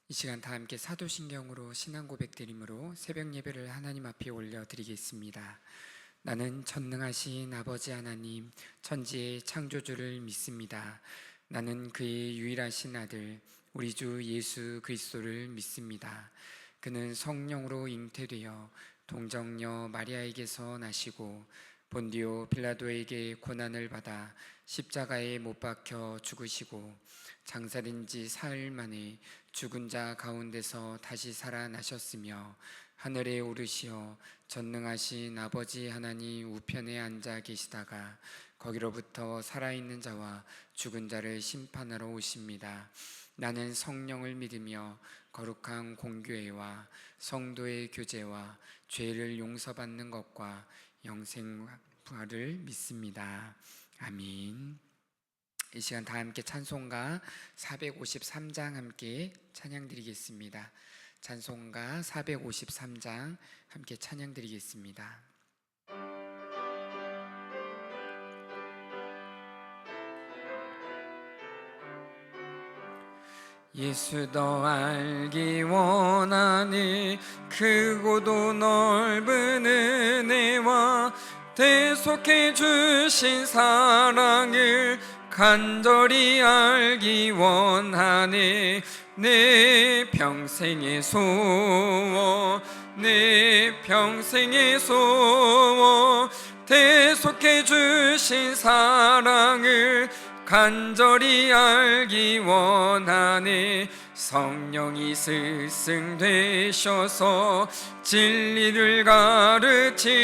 이 시간 다 함께 사도신경으로 신앙 고백드림으로 새벽 예배를 하나님 앞에 올려드리겠습니다. 나는 전능하신 아버지 하나님, 천지의 창조주를 믿습니다. 나는 그의 유일하신 아들, 우리 주 예수 그리스도를 믿습니다. 그는 성령으로 잉태되어 동정녀 마리아에게서 나시고 본디오 빌라도에게 고난을 받아 십자가에 못 박혀 죽으시고 장사된 지 사흘 만에 죽은 자 가운데서 다시 살아나셨으며 하늘에 오르시어 전능하신 아버지 하나님 우편에 앉아 계시다가 거기로부터 살아있는 자와 죽은 자를 심판하러 오십니다. 나는 성령을 믿으며 거룩한 공교회와 성도의 교제와 죄를 용서받는 것과 영생 부활을 믿습니다. 아멘. 이 시간 다 함께 찬송가 453장 함께 찬양 드리겠습니다. 찬송가 453장 함께 찬양 드리겠습니다. 예수 더 알기 원하니 크고도 넓은 은혜와 대속해 주신 사랑을 간절히 알기 원하니 내 평생의 소원 내 평생의 소원 대속해 주신 사랑을 간절히 알기 원하니 성령이 스승되셔서 진리를 가르치시고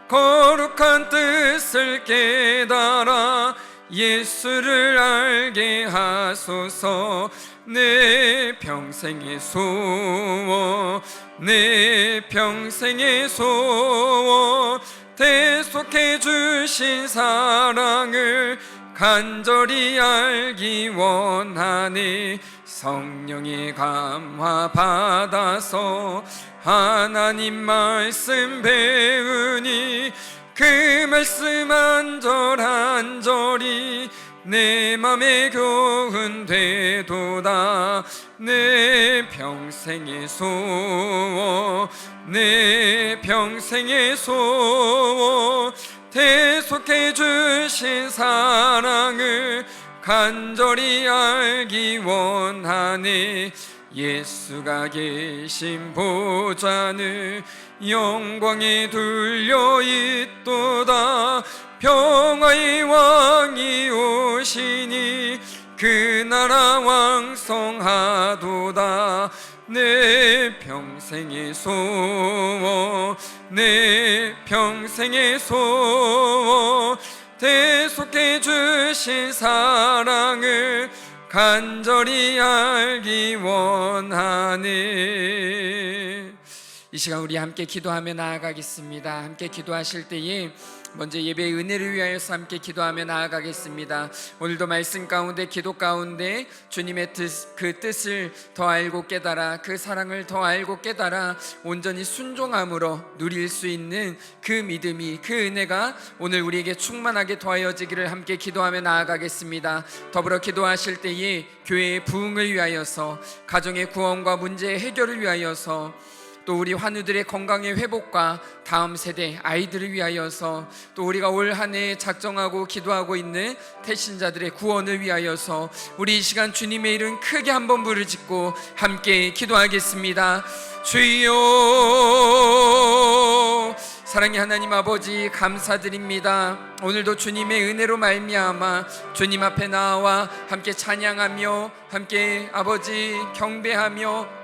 거룩한 뜻을 깨달아 예수를 알게 하소서. 내 평생의 소원 내 평생의 소원 대속해 주신 사랑을 간절히 알기 원하니 성령의 감화 받아서 하나님 말씀 배우니 그 말씀 한절 한절이 내 맘에 교훈 되도다. 내 평생의 소원 내 평생의 소원 대속해 주신 사랑을 간절히 알기 원하니 예수가 계신 보좌는 영광에 둘려 있도다. 평화의 왕이 오시니 그 나라 왕성하도다. 내 평생의 소원 내 평생의 소원 대속해 주신 사랑을 간절히 알기 원하네. 이 시간 우리 함께 기도하며 나아가겠습니다. 함께 기도하실 때에 먼저 예배의 은혜를 위하여서 함께 기도하며 나아가겠습니다. 오늘도 말씀 가운데 기도 가운데 주님의 그 뜻을 더 알고 깨달아 그 사랑을 더 알고 깨달아 온전히 순종함으로 누릴 수 있는 그 믿음이 그 은혜가 오늘 우리에게 충만하게 더하여지기를 함께 기도하며 나아가겠습니다. 더불어 기도하실 때에 교회의 부흥을 위하여서 가정의 구원과 문제의 해결을 위하여서 또 우리 환우들의 건강의 회복과 다음 세대 아이들을 위하여서 또 우리가 올 한 해 작정하고 기도하고 있는 태신자들의 구원을 위하여서 우리 이 시간 주님의 이름 크게 한번 부르짖고 함께 기도하겠습니다. 주여 사랑의 하나님 아버지 감사드립니다. 오늘도 주님의 은혜로 말미암아 주님 앞에 나와 함께 찬양하며 함께 아버지 경배하며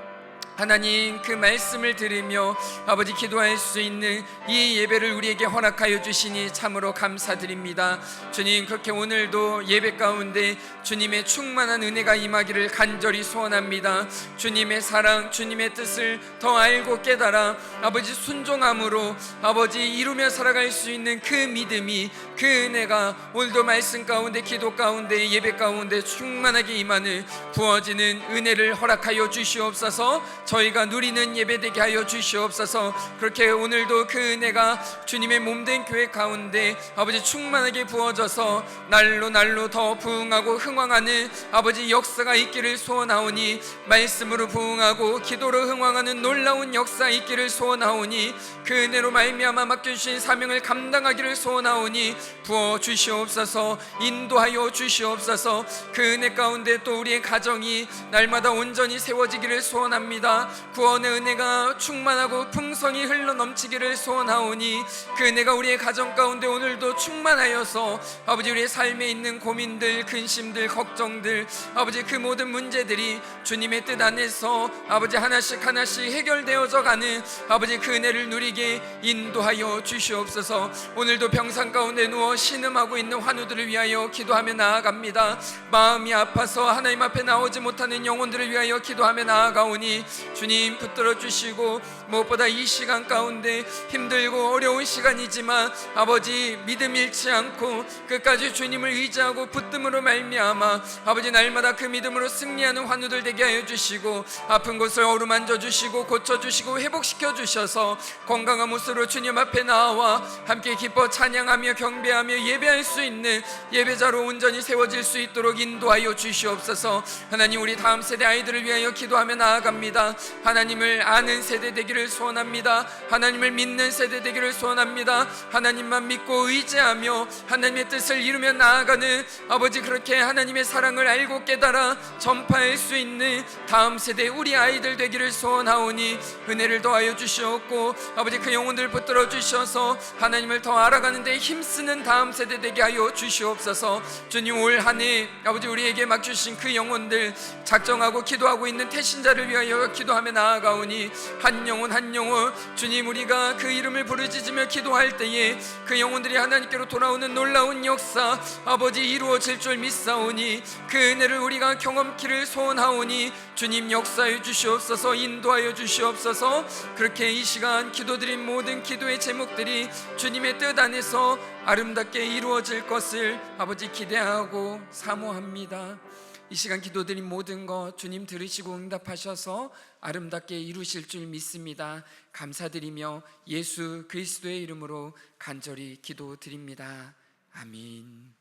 하나님 그 말씀을 들으며 아버지 기도할 수 있는 이 예배를 우리에게 허락하여 주시니 참으로 감사드립니다. 주님 그렇게 오늘도 예배 가운데 주님의 충만한 은혜가 임하기를 간절히 소원합니다. 주님의 사랑 주님의 뜻을 더 알고 깨달아 아버지 순종함으로 아버지 이루며 살아갈 수 있는 그 믿음이 그 은혜가 오늘도 말씀 가운데 기도 가운데 예배 가운데 충만하게 임하는 부어지는 은혜를 허락하여 주시옵소서. 저희가 누리는 예배되게 하여 주시옵소서. 그렇게 오늘도 그 은혜가 주님의 몸된 교회 가운데 아버지 충만하게 부어져서 날로 더 부흥하고 흥왕하는 아버지 역사가 있기를 소원하오니, 말씀으로 부흥하고 기도로 흥왕하는 놀라운 역사 있기를 소원하오니, 그 은혜로 말미암아 맡겨주신 사명을 감당하기를 소원하오니 부어 주시옵소서. 인도하여 주시옵소서. 그 은혜 가운데 또 우리의 가정이 날마다 온전히 세워지기를 소원합니다. 구원의 은혜가 충만하고 풍성히 흘러넘치기를 소원하오니, 그 은혜가 우리의 가정 가운데 오늘도 충만하여서 아버지 우리의 삶에 있는 고민들, 근심들, 걱정들, 아버지 그 모든 문제들이 주님의 뜻 안에서 아버지 하나씩 해결되어져 가는 아버지 그 은혜를 누리게 인도하여 주시옵소서. 오늘도 병상 가운데 누워 신음하고 있는 환우들을 위하여 기도하며 나아갑니다. 마음이 아파서 하나님 앞에 나오지 못하는 영혼들을 위하여 기도하며 나아가오니 주님 붙들어 주시고, 무엇보다 이 시간 가운데 힘들고 어려운 시간이지만 아버지 믿음 잃지 않고 끝까지 주님을 의지하고 붙듦으로 말미암아 아버지 날마다 그 믿음으로 승리하는 환우들 되게 하여 주시고, 아픈 곳을 어루만져 주시고 고쳐주시고 회복시켜 주셔서 건강한 모습으로 주님 앞에 나와 함께 기뻐 찬양하며 경배하며 예배할 수 있는 예배자로 온전히 세워질 수 있도록 인도하여 주시옵소서. 하나님, 우리 다음 세대 아이들을 위하여 기도하며 나아갑니다. 하나님을 아는 세대 되기를 소원합니다. 하나님을 믿는 세대 되기를 소원합니다. 하나님만 믿고 의지하며 하나님의 뜻을 이루며 나아가는 아버지, 그렇게 하나님의 사랑을 알고 깨달아 전파할 수 있는 다음 세대 우리 아이들 되기를 소원하오니 은혜를 더하여 주시옵고, 아버지 그 영혼들을 붙들어 주셔서 하나님을 더 알아가는 데 힘쓰는 다음 세대 되게 하여 주시옵소서. 주님, 올 한 해 아버지 우리에게 맡주신 그 영혼들, 작정하고 기도하고 있는 태신자를 위하여 기도하며 나아가오니 한 영혼 한 영혼 주님, 우리가 그 이름을 부르짖으며 기도할 때에 그 영혼들이 하나님께로 돌아오는 놀라운 역사 아버지 이루어질 줄 믿사오니, 그 은혜를 우리가 경험키를 소원하오니 주님 역사해 주시옵소서. 인도하여 주시옵소서. 그렇게 이 시간 기도드린 모든 기도의 제목들이 주님의 뜻 안에서 아름답게 이루어질 것을 아버지 기대하고 사모합니다. 이 시간 기도드린 모든 것 주님 들으시고 응답하셔서 아름답게 이루실 줄 믿습니다. 감사드리며 예수 그리스도의 이름으로 간절히 기도드립니다. 아멘.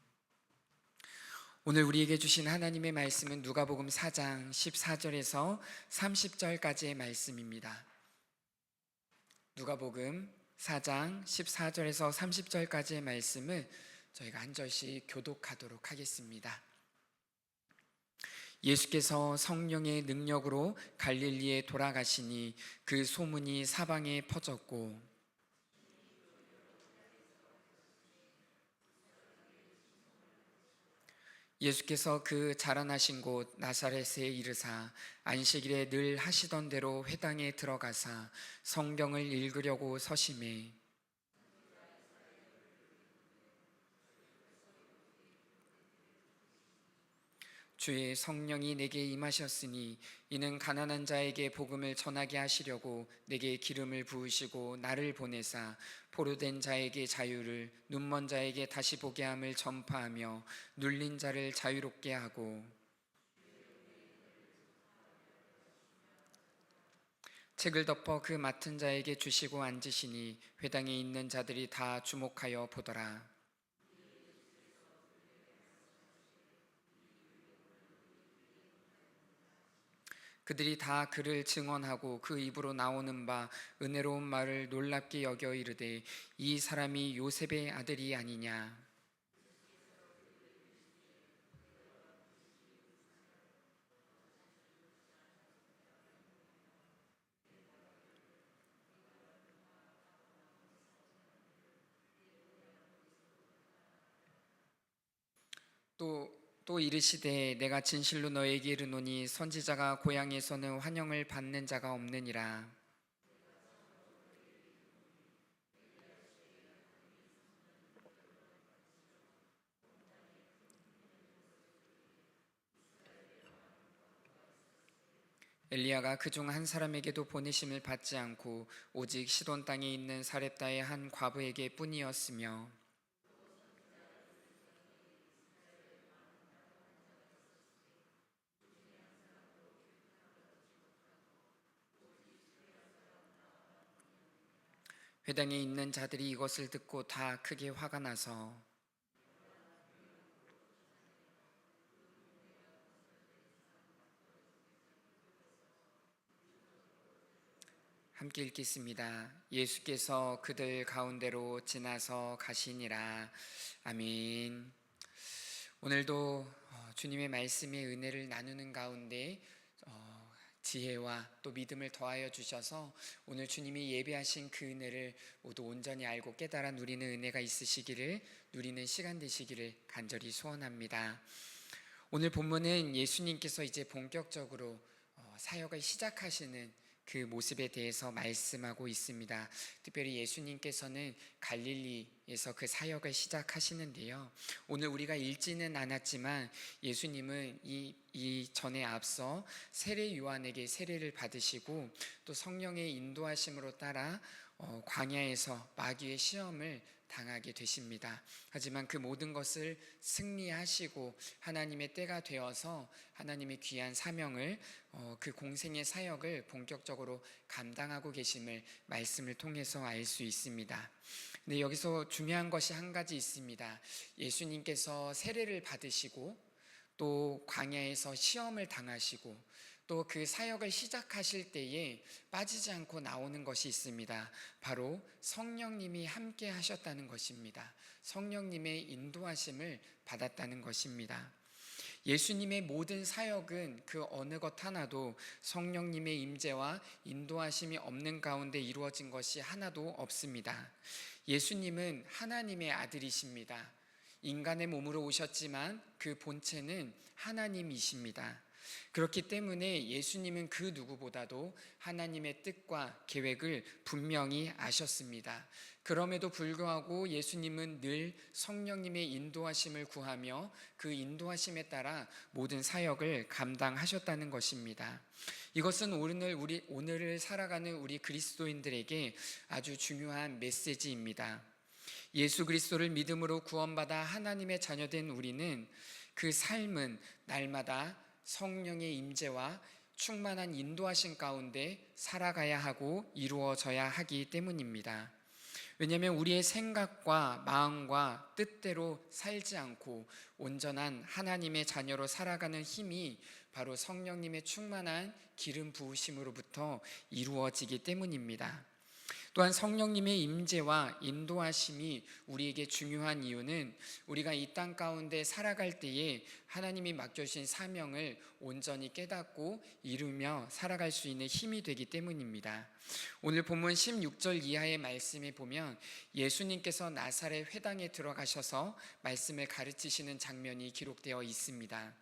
오늘 우리에게 주신 하나님의 말씀은 누가복음 4장 14절에서 30절까지의 말씀입니다. 누가복음 4장 14절에서 30절까지의 말씀을 저희가 한 절씩 교독하도록 하겠습니다. 예수께서 성령의 능력으로 갈릴리에 돌아가시니 그 소문이 사방에 퍼졌고, 예수께서 그 자라나신 곳 나사렛에 이르사 안식일에 늘 하시던 대로 회당에 들어가사 성경을 읽으려고 서심해 주의 성령이 내게 임하셨으니 이는 가난한 자에게 복음을 전하게 하시려고 내게 기름을 부으시고 나를 보내사 포로된 자에게 자유를, 눈먼 자에게 다시 보게 함을 전파하며 눌린 자를 자유롭게 하고 책을 덮어 그 맡은 자에게 주시고 앉으시니 회당에 있는 자들이 다 주목하여 보더라. 그들이 다 그를 증언하고 그 입으로 나오는 바 은혜로운 말을 놀랍게 여겨 이르되 이 사람이 요셉의 아들이 아니냐. 또 이르시되 내가 진실로 너에게 이르노니 선지자가 고향에서는 환영을 받는 자가 없느니라. 엘리야가 그중 한 사람에게도 보내심을 받지 않고 오직 시돈 땅에 있는 사렙다의 한 과부에게 뿐이었으며, 회당에 있는 자들이 이것을 듣고 다 크게 화가 나서 함께 읽겠습니다. 예수께서 그들 가운데로 지나서 가시니라. 아멘. 오늘도 주님의 말씀의 은혜를 나누는 가운데 지혜와 또 믿음을 더하여 주셔서 오늘 주님이 예배하신 그 은혜를 모두 온전히 알고 깨달아 누리는 은혜가 있으시기를, 누리는 시간 되시기를 간절히 소원합니다. 오늘 본문은 예수님께서 이제 본격적으로 사역을 시작하시는 그 모습에 대해서 말씀하고 있습니다. 특별히 예수님께서는 갈릴리에서 그 사역을 시작하시는데요, 오늘 우리가 읽지는 않았지만 예수님은 이 전에 앞서 세례 요한에게 세례를 받으시고 또 성령의 인도하심으로 따라 광야에서 마귀의 시험을 당하게 되십니다. 하지만 그 모든 것을 승리하시고 하나님의 때가 되어서 하나님의 귀한 사명을, 그 공생의 사역을 본격적으로 감당하고 계심을 말씀을 통해서 알 수 있습니다. 근데 여기서 중요한 것이 한 가지 있습니다. 예수님께서 세례를 받으시고 또 광야에서 시험을 당하시고 또 그 사역을 시작하실 때에 빠지지 않고 나오는 것이 있습니다. 바로 성령님이 함께 하셨다는 것입니다. 성령님의 인도하심을 받았다는 것입니다. 예수님의 모든 사역은 그 어느 것 하나도 성령님의 임재와 인도하심이 없는 가운데 이루어진 것이 하나도 없습니다. 예수님은 하나님의 아들이십니다. 인간의 몸으로 오셨지만 그 본체는 하나님이십니다. 그렇기 때문에 예수님은 그 누구보다도 하나님의 뜻과 계획을 분명히 아셨습니다. 그럼에도 불구하고 예수님은 늘 성령님의 인도하심을 구하며 그 인도하심에 따라 모든 사역을 감당하셨다는 것입니다. 이것은 오늘을 살아가는 우리 그리스도인들에게 아주 중요한 메시지입니다. 예수 그리스도를 믿음으로 구원받아 하나님의 자녀된 우리는 그 삶은 날마다 성령의 임재와 충만한 인도하심 가운데 살아가야 하고 이루어져야 하기 때문입니다. 왜냐하면 우리의 생각과 마음과 뜻대로 살지 않고 온전한 하나님의 자녀로 살아가는 힘이 바로 성령님의 충만한 기름 부으심으로부터 이루어지기 때문입니다. 또한 성령님의 임재와 인도하심이 우리에게 중요한 이유는 우리가 이 땅 가운데 살아갈 때에 하나님이 맡겨주신 사명을 온전히 깨닫고 이루며 살아갈 수 있는 힘이 되기 때문입니다. 오늘 본문 16절 이하의 말씀에 보면 예수님께서 나사렛 회당에 들어가셔서 말씀을 가르치시는 장면이 기록되어 있습니다.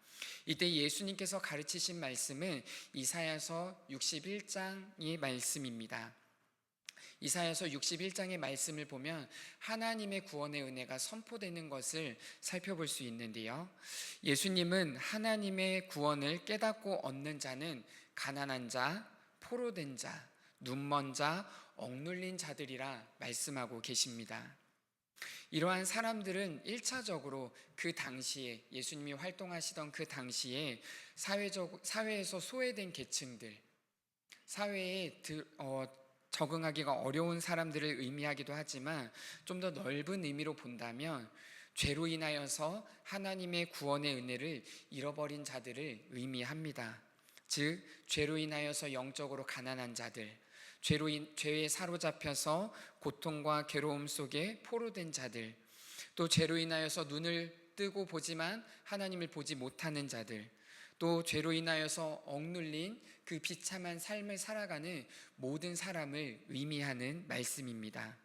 이때 예수님께서 가르치신 말씀은 이사야서 61장의 말씀입니다. 이사야서 61장의 말씀을 보면 하나님의 구원의 은혜가 선포되는 것을 살펴볼 수 있는데요, 예수님은 하나님의 구원을 깨닫고 얻는 자는 가난한 자, 포로된 자, 눈먼 자, 억눌린 자들이라 말씀하고 계십니다. 이러한 사람들은 1차적으로 그 당시에 예수님이 활동하시던 그 당시에 사회에서 소외된 계층들, 사회에 적응하기가 어려운 사람들을 의미하기도 하지만 좀 더 넓은 의미로 본다면 죄로 인하여서 하나님의 구원의 은혜를 잃어버린 자들을 의미합니다. 즉 죄로 인하여서 영적으로 가난한 자들, 죄에 사로잡혀서 고통과 괴로움 속에 포로된 자들, 또 죄로 인하여서 눈을 뜨고 보지만 하나님을 보지 못하는 자들, 또 죄로 인하여서 억눌린 그 비참한 삶을 살아가는 모든 사람을 의미하는 말씀입니다.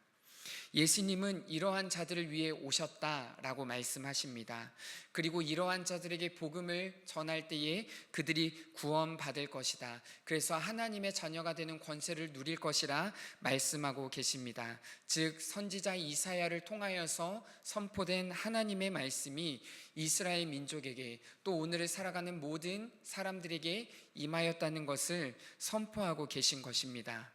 예수님은 이러한 자들을 위해 오셨다라고 말씀하십니다. 그리고 이러한 자들에게 복음을 전할 때에 그들이 구원받을 것이다, 그래서 하나님의 자녀가 되는 권세를 누릴 것이라 말씀하고 계십니다. 즉 선지자 이사야를 통하여서 선포된 하나님의 말씀이 이스라엘 민족에게 또 오늘을 살아가는 모든 사람들에게 임하였다는 것을 선포하고 계신 것입니다.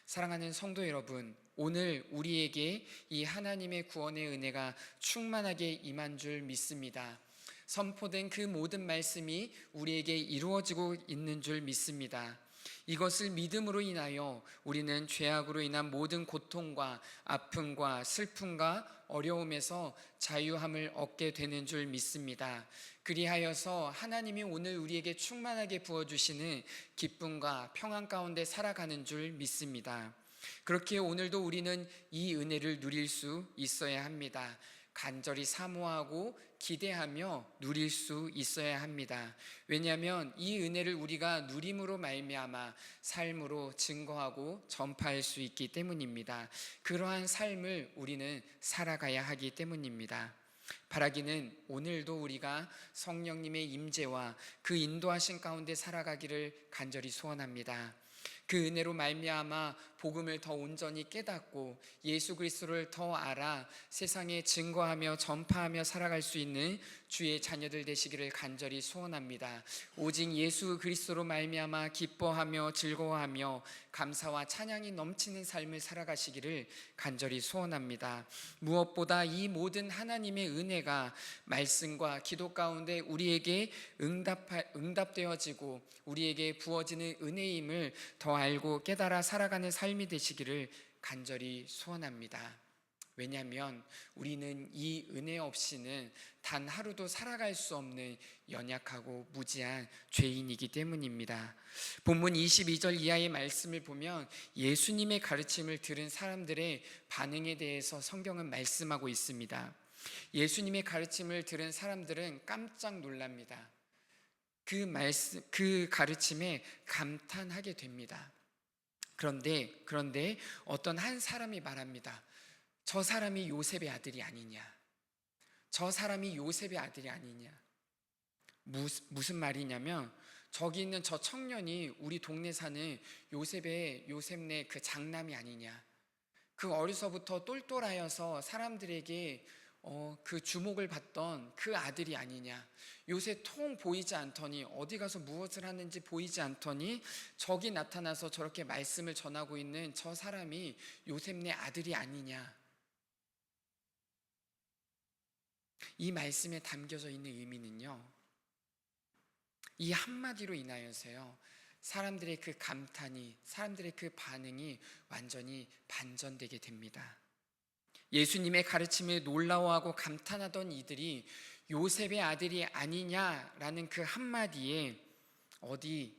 사랑하는 성도 여러분, 오늘 우리에게 이 하나님의 구원의 은혜가 충만하게 임한 줄 믿습니다. 선포된 그 모든 말씀이 우리에게 이루어지고 있는 줄 믿습니다. 이것을 믿음으로 인하여 우리는 죄악으로 인한 모든 고통과 아픔과 슬픔과 어려움에서 자유함을 얻게 되는 줄 믿습니다. 그리하여서 하나님이 오늘 우리에게 충만하게 부어주시는 기쁨과 평안 가운데 살아가는 줄 믿습니다. 그렇게 오늘도 우리는 이 은혜를 누릴 수 있어야 합니다. 간절히 사모하고 기대하며 누릴 수 있어야 합니다. 왜냐하면 이 은혜를 우리가 누림으로 말미암아 삶으로 증거하고 전파할 수 있기 때문입니다. 그러한 삶을 우리는 살아가야 하기 때문입니다. 바라기는 오늘도 우리가 성령님의 임재와 그 인도하신 가운데 살아가기를 간절히 소원합니다. 그 은혜로 말미암아 복음을 더 온전히 깨닫고 예수 그리스도를 더 알아 세상에 증거하며 전파하며 살아갈 수 있는 주의 자녀들 되시기를 간절히 소원합니다. 오직 예수 그리스도로 말미암아 기뻐하며 즐거워하며 감사와 찬양이 넘치는 삶을 살아가시기를 간절히 소원합니다. 무엇보다 이 모든 하나님의 은혜가 말씀과 기도 가운데 우리에게 응답되어지고 우리에게 부어지는 은혜임을 더 알고 깨달아 살아가는 삶이 되시기를 간절히 소원합니다. 왜냐하면 우리는 이 은혜 없이는 단 하루도 살아갈 수 없는 연약하고 무지한 죄인이기 때문입니다. 본문 22절 이하의 말씀을 보면 예수님의 가르침을 들은 사람들의 반응에 대해서 성경은 말씀하고 있습니다. 예수님의 가르침을 들은 사람들은 깜짝 놀랍니다. 그 가르침에 감탄하게 됩니다. 그런데 어떤 한 사람이 말합니다. 저 사람이 요셉의 아들이 아니냐? 저 사람이 요셉의 아들이 아니냐? 무슨 말이냐면 저기 있는 저 청년이 우리 동네 사는 요셉네 그 장남이 아니냐? 그 어려서부터 똘똘하여서 사람들에게 그 주목을 받던 그 아들이 아니냐? 요새 통 보이지 않더니 어디 가서 무엇을 하는지 보이지 않더니 저기 나타나서 저렇게 말씀을 전하고 있는 저 사람이 요셉네 아들이 아니냐? 이 말씀에 담겨져 있는 의미는요, 이 한마디로 인하여서요 사람들의 그 감탄이, 사람들의 그 반응이 완전히 반전되게 됩니다. 예수님의 가르침에 놀라워하고 감탄하던 이들이 요셉의 아들이 아니냐라는 그 한마디에 어디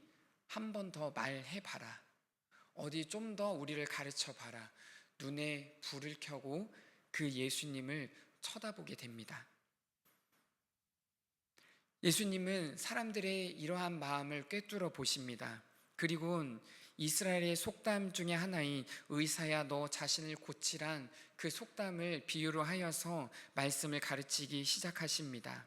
한 번 더 말해봐라, 어디 좀 더 우리를 가르쳐봐라, 눈에 불을 켜고 그 예수님을 쳐다보게 됩니다. 예수님은 사람들의 이러한 마음을 꿰뚫어 보십니다. 그리고 이스라엘의 속담 중에 하나인 의사야 너 자신을 고치란 그 속담을 비유로 하여서 말씀을 가르치기 시작하십니다.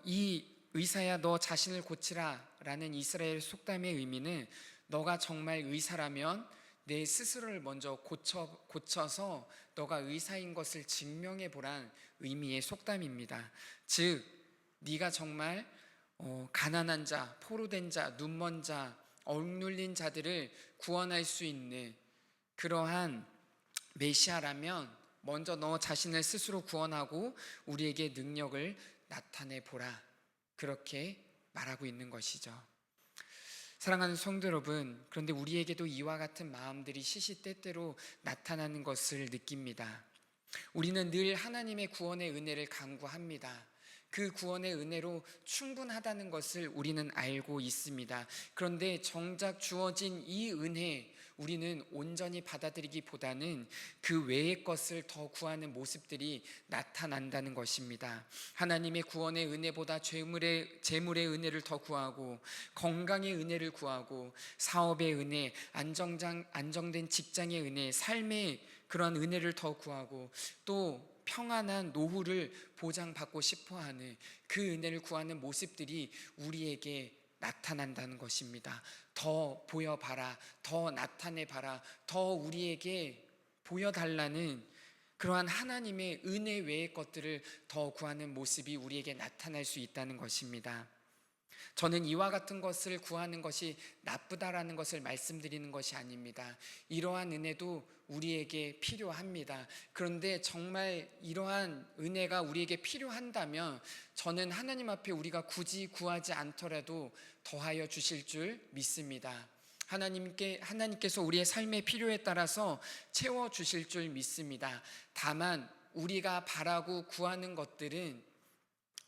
이 의사야 너 자신을 고치라 라는 이스라엘 속담의 의미는 너가 정말 의사라면 내 스스로를 먼저 고쳐서 너가 의사인 것을 증명해 보란 의미의 속담입니다. 즉 네가 정말 가난한 자, 포로된 자, 눈먼 자, 억눌린 자들을 구원할 수 있는 그러한 메시아라면 먼저 너 자신을 스스로 구원하고 우리에게 능력을 나타내 보라, 그렇게 말하고 있는 것이죠. 사랑하는 성도 여러분, 그런데 우리에게도 이와 같은 마음들이 시시때때로 나타나는 것을 느낍니다. 우리는 늘 하나님의 구원의 은혜를 간구합니다. 그 구원의 은혜로 충분하다는 것을 우리는 알고 있습니다. 그런데 정작 주어진 이 은혜, 우리는 온전히 받아들이기보다는 그 외의 것을 더 구하는 모습들이 나타난다는 것입니다. 하나님의 구원의 은혜보다 재물의 은혜를 더 구하고, 건강의 은혜를 구하고, 사업의 은혜, 안정된 직장의 은혜, 삶의 그런 은혜를 더 구하고, 또 평안한 노후를 보장받고 싶어하는 그 은혜를 구하는 모습들이 우리에게 나타난다는 것입니다. 더 보여봐라, 더 나타내봐라, 더 우리에게 보여달라는 그러한 하나님의 은혜 외의 것들을 더 구하는 모습이 우리에게 나타날 수 있다는 것입니다. 저는 이와 같은 것을 구하는 것이 나쁘다라는 것을 말씀드리는 것이 아닙니다. 이러한 은혜도 우리에게 필요합니다. 그런데 정말 이러한 은혜가 우리에게 필요한다면 저는 하나님 앞에 우리가 굳이 구하지 않더라도 더하여 주실 줄 믿습니다. 하나님께서 우리의 삶의 필요에 따라서 채워 주실 줄 믿습니다. 다만 우리가 바라고 구하는 것들은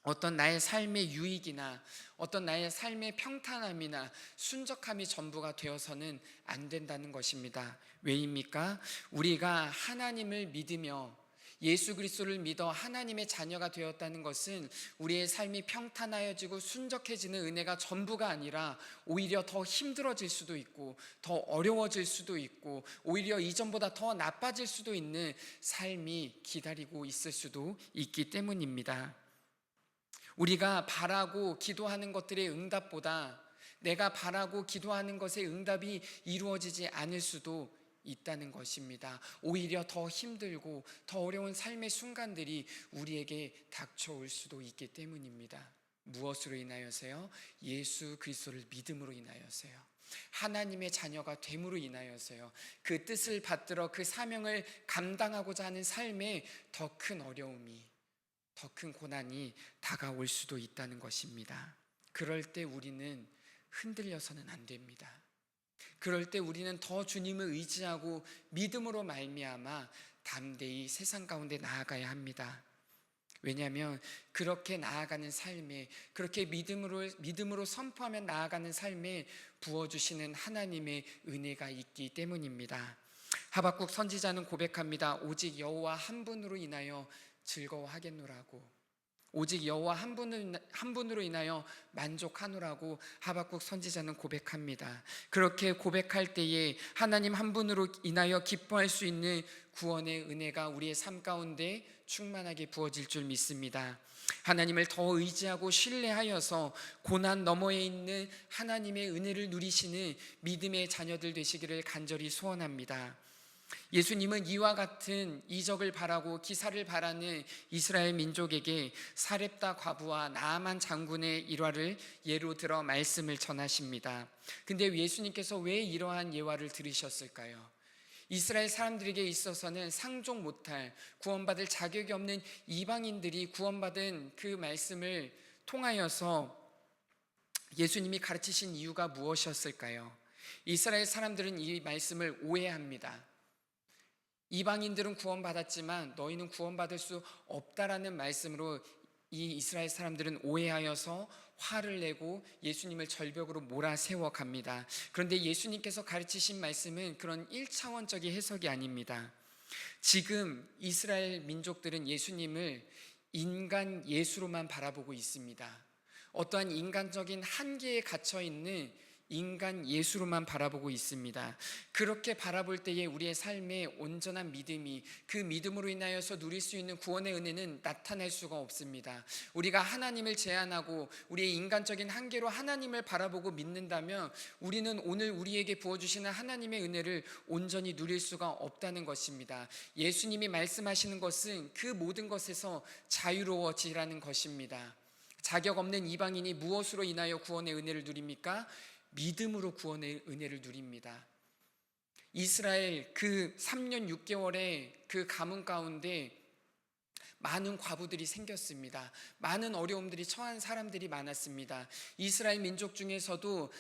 어떤 나의 삶의 유익이나 어떤 나의 삶의 평탄함이나 순적함이 전부가 되어서는 안 된다는 것입니다. 왜입니까? 우리가 하나님을 믿으며 예수 그리스도를 믿어 하나님의 자녀가 되었다는 것은 우리의 삶이 평탄하여지고 순적해지는 은혜가 전부가 아니라 오히려 더 힘들어질 수도 있고 더 어려워질 수도 있고 오히려 이전보다 더 나빠질 수도 있는 삶이 기다리고 있을 수도 있기 때문입니다. 우리가 바라고 기도하는 것들의 응답보다 내가 바라고 기도하는 것의 응답이 이루어지지 않을 수도 있다는 것입니다. 오히려 더 힘들고 더 어려운 삶의 순간들이 우리에게 닥쳐올 수도 있기 때문입니다. 무엇으로 인하여서요? 예수 그리스도를 믿음으로 인하여서요. 하나님의 자녀가 됨으로 인하여서요. 그 뜻을 받들어 그 사명을 감당하고자 하는 삶에 더 큰 어려움이, 더 큰 고난이 다가올 수도 있다는 것입니다. 그럴 때 우리는 흔들려서는 안 됩니다. 그럴 때 우리는 더 주님을 의지하고 믿음으로 말미암아 담대히 세상 가운데 나아가야 합니다. 왜냐하면 그렇게 나아가는 삶에, 그렇게 믿음으로 선포하며 나아가는 삶에 부어주시는 하나님의 은혜가 있기 때문입니다. 하박국 선지자는 고백합니다. 오직 여호와 한 분으로 인하여 즐거워하겠노라고, 오직 여호와 한 분으로 인하여 만족하노라고 하박국 선지자는 고백합니다. 그렇게 고백할 때에 하나님 한 분으로 인하여 기뻐할 수 있는 구원의 은혜가 우리의 삶 가운데 충만하게 부어질 줄 믿습니다. 하나님을 더 의지하고 신뢰하여서 고난 너머에 있는 하나님의 은혜를 누리시는 믿음의 자녀들 되시기를 간절히 소원합니다. 예수님은 이와 같은 이적을 바라고 기사를 바라는 이스라엘 민족에게 사렙다 과부와 나아만 장군의 일화를 예로 들어 말씀을 전하십니다. 근데 예수님께서 왜 이러한 예화를 들으셨을까요? 이스라엘 사람들에게 있어서는 상종 못할, 구원받을 자격이 없는 이방인들이 구원받은 그 말씀을 통하여서 예수님이 가르치신 이유가 무엇이었을까요? 이스라엘 사람들은 이 말씀을 오해합니다. 이방인들은 구원받았지만 너희는 구원받을 수 없다라는 말씀으로 이 이스라엘 사람들은 오해하여서 화를 내고 예수님을 절벽으로 몰아세워 갑니다. 그런데 예수님께서 가르치신 말씀은 그런 1차원적인 해석이 아닙니다. 지금 이스라엘 민족들은 예수님을 인간 예수로만 바라보고 있습니다. 어떠한 인간적인 한계에 갇혀 있는 인간 예수로만 바라보고 있습니다. 그렇게 바라볼 때에 우리의 삶에 온전한 믿음이, 그 믿음으로 인하여서 누릴 수 있는 구원의 은혜는 나타날 수가 없습니다. 우리가 하나님을 제한하고 우리의 인간적인 한계로 하나님을 바라보고 믿는다면 우리는 오늘 우리에게 부어주시는 하나님의 은혜를 온전히 누릴 수가 없다는 것입니다. 예수님이 말씀하시는 것은 그 모든 것에서 자유로워지라는 것입니다. 자격 없는 이방인이 무엇으로 인하여 구원의 은혜를 누립니까? 믿음으로 구원의 은혜를 누립니다. 이스라엘 그 3년 6개월의 그 가문 가운데 많은 과부들이 생겼습니다. 많은 어려움들이 처한 사람들이 많았습니다. 이스라엘 민족 중에서도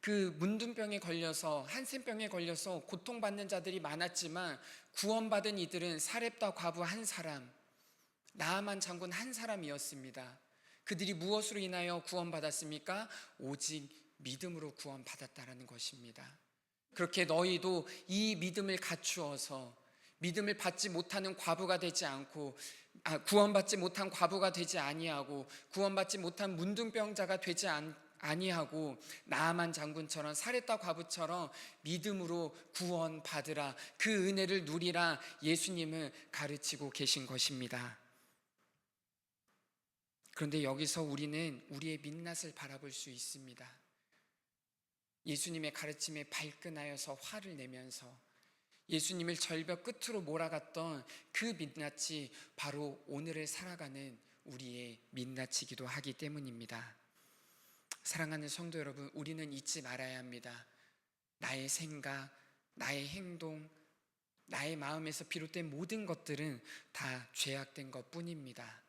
그 문둥병에 걸려서, 한센병에 걸려서 고통받는 자들이 많았지만 구원받은 이들은 사렙다 과부 한 사람, 나아만 장군 한 사람이었습니다. 그들이 무엇으로 인하여 구원받았습니까? 오직 믿음으로 구원받았다라는 것입니다. 그렇게 너희도 이 믿음을 갖추어서 믿음을 받지 못하는 과부가 되지 않고, 구원받지 못한 과부가 되지 아니하고, 구원받지 못한 문둥병자가 되지 아니하고, 나아만 장군처럼, 사렙다 과부처럼 믿음으로 구원받으라, 그 은혜를 누리라 예수님은 가르치고 계신 것입니다. 그런데 여기서 우리는 우리의 민낯을 바라볼 수 있습니다. 예수님의 가르침에 발끈하여서 화를 내면서 예수님을 절벽 끝으로 몰아갔던 그 민낯이 바로 오늘을 살아가는 우리의 민낯이기도 하기 때문입니다. 사랑하는 성도 여러분, 우리는 잊지 말아야 합니다. 나의 생각, 나의 행동, 나의 마음에서 비롯된 모든 것들은 다 죄악된 것뿐입니다.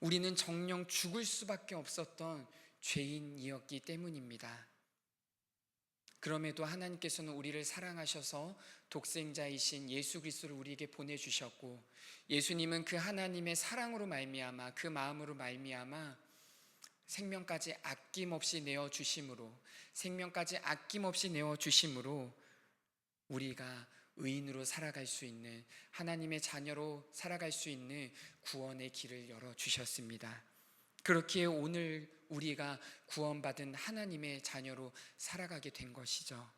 우리는 정녕 죽을 수밖에 없었던 죄인이었기 때문입니다. 그럼에도 하나님께서는 우리를 사랑하셔서 독생자이신 예수 그리스도를 우리에게 보내주셨고, 예수님은 그 하나님의 사랑으로 말미암아, 그 마음으로 말미암아 생명까지 아낌없이 내어주심으로, 생명까지 아낌없이 내어주심으로 우리가 의인으로 살아갈 수 있는, 하나님의 자녀로 살아갈 수 있는 구원의 길을 열어주셨습니다. 그렇기에 오늘 우리가 구원받은 하나님의 자녀로 살아가게 된 것이죠.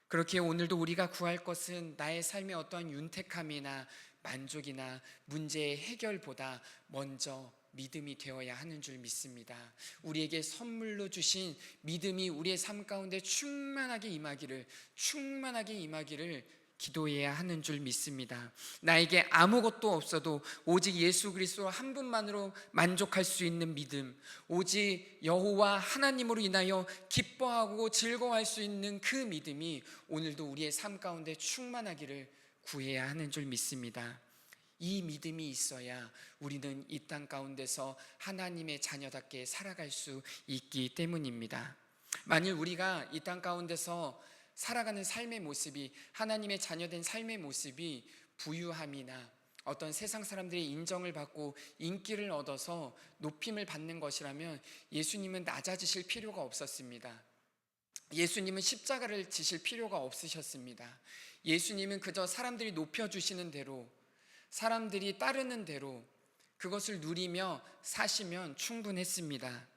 그렇기에 오늘도 우리가 구할 것은 나의 삶의 어떠한 윤택함이나 만족이나 문제의 해결보다 먼저 믿음이 되어야 하는 줄 믿습니다. 우리에게 선물로 주신 믿음이 우리의 삶 가운데 충만하게 임하기를 기도해야 하는 줄 믿습니다. 나에게 아무것도 없어도 오직 예수 그리스도 한 분만으로 만족할 수 있는 믿음, 오직 여호와 하나님으로 인하여 기뻐하고 즐거워할 수 있는 그 믿음이 오늘도 우리의 삶 가운데 충만하기를 구해야 하는 줄 믿습니다. 이 믿음이 있어야 우리는 이 땅 가운데서 하나님의 자녀답게 살아갈 수 있기 때문입니다. 만일 우리가 이 땅 가운데서 살아가는 삶의 모습이, 하나님의 자녀된 삶의 모습이 부유함이나 어떤 세상 사람들의 인정을 받고 인기를 얻어서 높임을 받는 것이라면 예수님은 낮아지실 필요가 없었습니다. 예수님은 십자가를 지실 필요가 없으셨습니다. 예수님은 그저 사람들이 높여주시는 대로, 사람들이 따르는 대로 그것을 누리며 사시면 충분했습니다.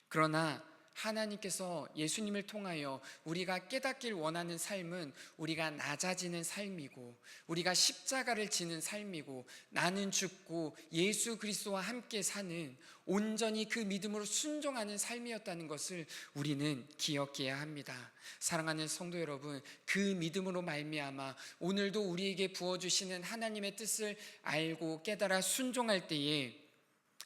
그러나 하나님께서 예수님을 통하여 우리가 깨닫길 원하는 삶은 우리가 낮아지는 삶이고, 우리가 십자가를 지는 삶이고, 나는 죽고 예수 그리스도와 함께 사는, 온전히 그 믿음으로 순종하는 삶이었다는 것을 우리는 기억해야 합니다. 사랑하는 성도 여러분, 그 믿음으로 말미암아 오늘도 우리에게 부어주시는 하나님의 뜻을 알고 깨달아 순종할 때에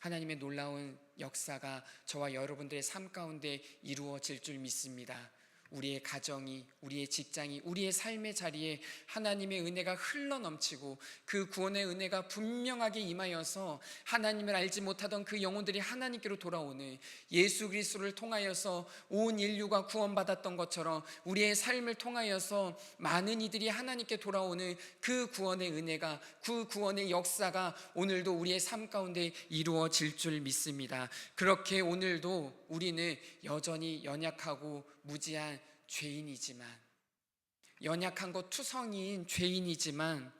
하나님의 놀라운 역사가 저와 여러분들의 삶 가운데 이루어질 줄 믿습니다. 우리의 가정이, 우리의 직장이, 우리의 삶의 자리에 하나님의 은혜가 흘러넘치고 그 구원의 은혜가 분명하게 임하여서 하나님을 알지 못하던 그 영혼들이 하나님께로 돌아오는, 예수 그리스도를 통하여서 온 인류가 구원받았던 것처럼 우리의 삶을 통하여서 많은 이들이 하나님께 돌아오는 그 구원의 은혜가, 그 구원의 역사가 오늘도 우리의 삶 가운데 이루어질 줄 믿습니다. 그렇게 오늘도 우리는 여전히 연약하고 무지한 죄인이지만, 연약한 것 투성이인 죄인이지만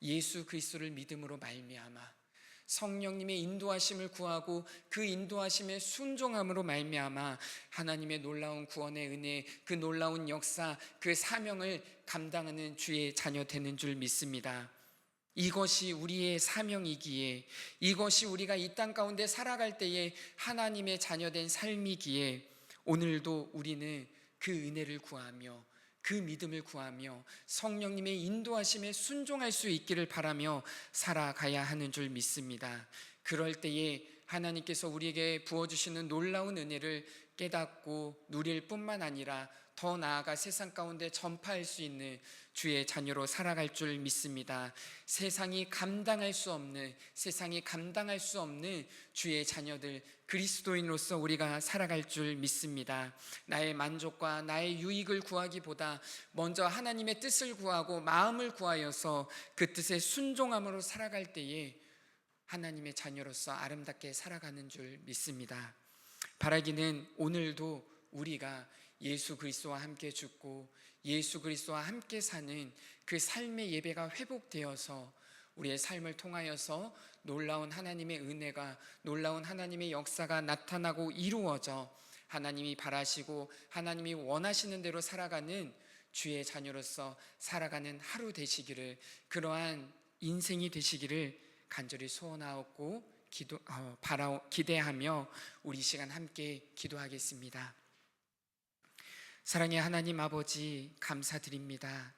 예수 그리스도를 믿음으로 말미암아 성령님의 인도하심을 구하고 그 인도하심의 순종함으로 말미암아 하나님의 놀라운 구원의 은혜, 그 놀라운 역사, 그 사명을 감당하는 주의 자녀 되는 줄 믿습니다. 이것이 우리의 사명이기에, 이것이 우리가 이 땅 가운데 살아갈 때에 하나님의 자녀된 삶이기에 오늘도 우리는 그 은혜를 구하며 그 믿음을 구하며 성령님의 인도하심에 순종할 수 있기를 바라며 살아가야 하는 줄 믿습니다. 그럴 때에 하나님께서 우리에게 부어주시는 놀라운 은혜를 깨닫고 누릴 뿐만 아니라 더 나아가 세상 가운데 전파할 수 있는 주의 자녀로 살아갈 줄 믿습니다. 세상이 감당할 수 없는 주의 자녀들, 그리스도인으로서 우리가 살아갈 줄 믿습니다. 나의 만족과 나의 유익을 구하기보다 먼저 하나님의 뜻을 구하고 마음을 구하여서 그 뜻에 순종함으로 살아갈 때에 하나님의 자녀로서 아름답게 살아가는 줄 믿습니다. 바라기는 오늘도 우리가 예수 그리스도와 함께 죽고 예수 그리스도와 함께 사는 그 삶의 예배가 회복되어서 우리의 삶을 통하여서 놀라운 하나님의 은혜가, 놀라운 하나님의 역사가 나타나고 이루어져 하나님이 바라시고 하나님이 원하시는 대로 살아가는 주의 자녀로서 살아가는 하루 되시기를, 그러한 인생이 되시기를 간절히 소원하옵고 기대하며 우리 시간 함께 기도하겠습니다. 사랑의 하나님 아버지, 감사드립니다.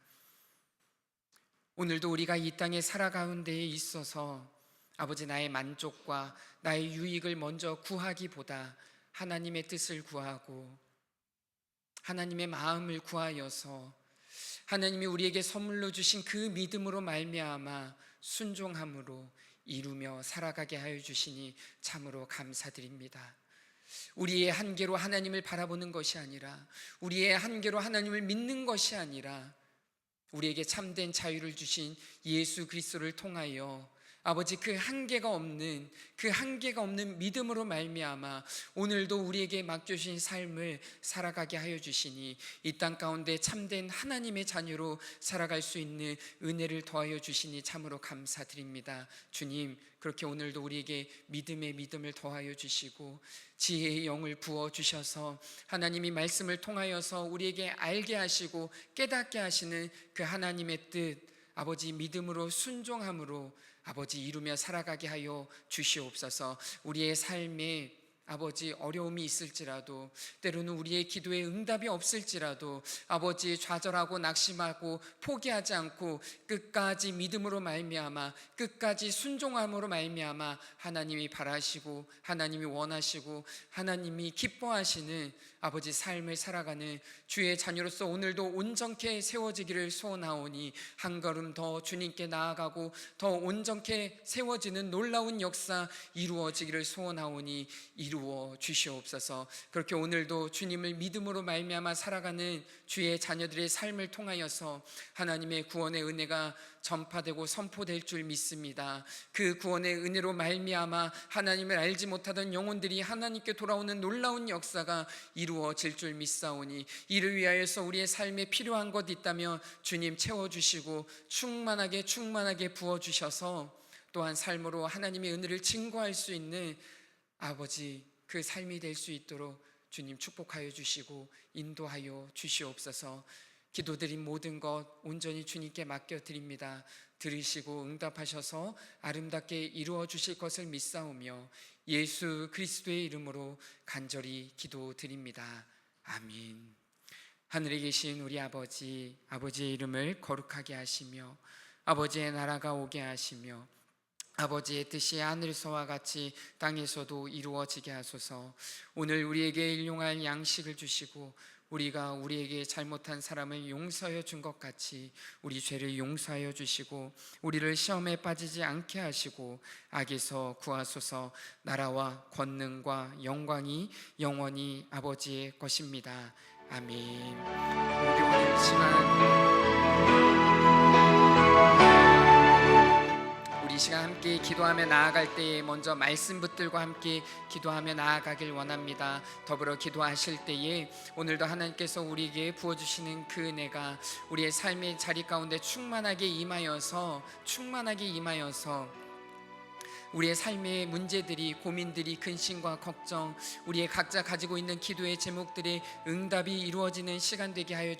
오늘도 우리가 이 땅에 살아가는 데에 있어서 아버지, 나의 만족과 나의 유익을 먼저 구하기보다 하나님의 뜻을 구하고 하나님의 마음을 구하여서 하나님이 우리에게 선물로 주신 그 믿음으로 말미암아 순종함으로 이루며 살아가게 하여 주시니 참으로 감사드립니다. 우리의 한계로 하나님을 바라보는 것이 아니라, 우리의 한계로 하나님을 믿는 것이 아니라, 우리에게 참된 자유를 주신 예수 그리스도를 통하여 아버지 그 한계가 없는 믿음으로 말미암아 오늘도 우리에게 맡겨주신 삶을 살아가게 하여 주시니 이 땅 가운데 참된 하나님의 자녀로 살아갈 수 있는 은혜를 더하여 주시니 참으로 감사드립니다. 주님, 그렇게 오늘도 우리에게 믿음의 믿음을 더하여 주시고 지혜의 영을 부어 주셔서 하나님이 말씀을 통하여서 우리에게 알게 하시고 깨닫게 하시는 그 하나님의 뜻, 아버지 믿음으로 순종함으로 아버지 이루며 살아가게 하여 주시옵소서. 우리의 삶에 아버지 어려움이 있을지라도, 때로는 우리의 기도에 응답이 없을지라도 아버지 좌절하고 낙심하고 포기하지 않고 끝까지 믿음으로 말미암아, 끝까지 순종함으로 말미암아 하나님이 바라시고 하나님이 원하시고 하나님이 기뻐하시는 아버지 삶을 살아가는 주의 자녀로서 오늘도 온전케 세워지기를 소원하오니 한 걸음 더 주님께 나아가고 더 온전케 세워지는 놀라운 역사 이루어지기를 소원하오니 이루어 주시옵소서. 그렇게 오늘도 주님을 믿음으로 말미암아 살아가는 주의 자녀들의 삶을 통하여서 하나님의 구원의 은혜가 전파되고 선포될 줄 믿습니다. 그 구원의 은혜로 말미암아 하나님을 알지 못하던 영혼들이 하나님께 돌아오는 놀라운 역사가 이루어질 줄 믿사오니 이를 위하여서 우리의 삶에 필요한 것 있다면 주님 채워주시고 충만하게 부어주셔서 또한 삶으로 하나님의 은혜를 증거할 수 있는 아버지 그 삶이 될 수 있도록 주님 축복하여 주시고 인도하여 주시옵소서. 기도드린 모든 것 온전히 주님께 맡겨드립니다. 들으시고 응답하셔서 아름답게 이루어 주실 것을 믿사오며 예수 그리스도의 이름으로 간절히 기도드립니다. 아멘. 하늘에 계신 우리 아버지, 아버지의 이름을 거룩하게 하시며 아버지의 나라가 오게 하시며 아버지의 뜻이 하늘에서와 같이 땅에서도 이루어지게 하소서. 오늘 우리에게 일용할 양식을 주시고 우리가 우리에게 잘못한 사람을 용서하여 준 것 같이 우리 죄를 용서하여 주시고 우리를 시험에 빠지지 않게 하시고 악에서 구하소서. 나라와 권능과 영광이 영원히 아버지의 것입니다. 아멘. 우리 오늘 이 시간 함께 기도하며 나아갈 때에 먼저 말씀 붙들고 함께 기도하며 나아가길 원합니다. 더불어 기도하실 때에 오늘도 하나님께서 우리에게 부어주시는 그 은혜가 우리의 삶의 자리 가운데 충만하게 임하여서 우리의 삶의 문제들이, 고민들이, 근심과 걱정, 우리의 각자 가지고 있는 기도의 제목들의 응답이 이루어지는 시간 되게 하여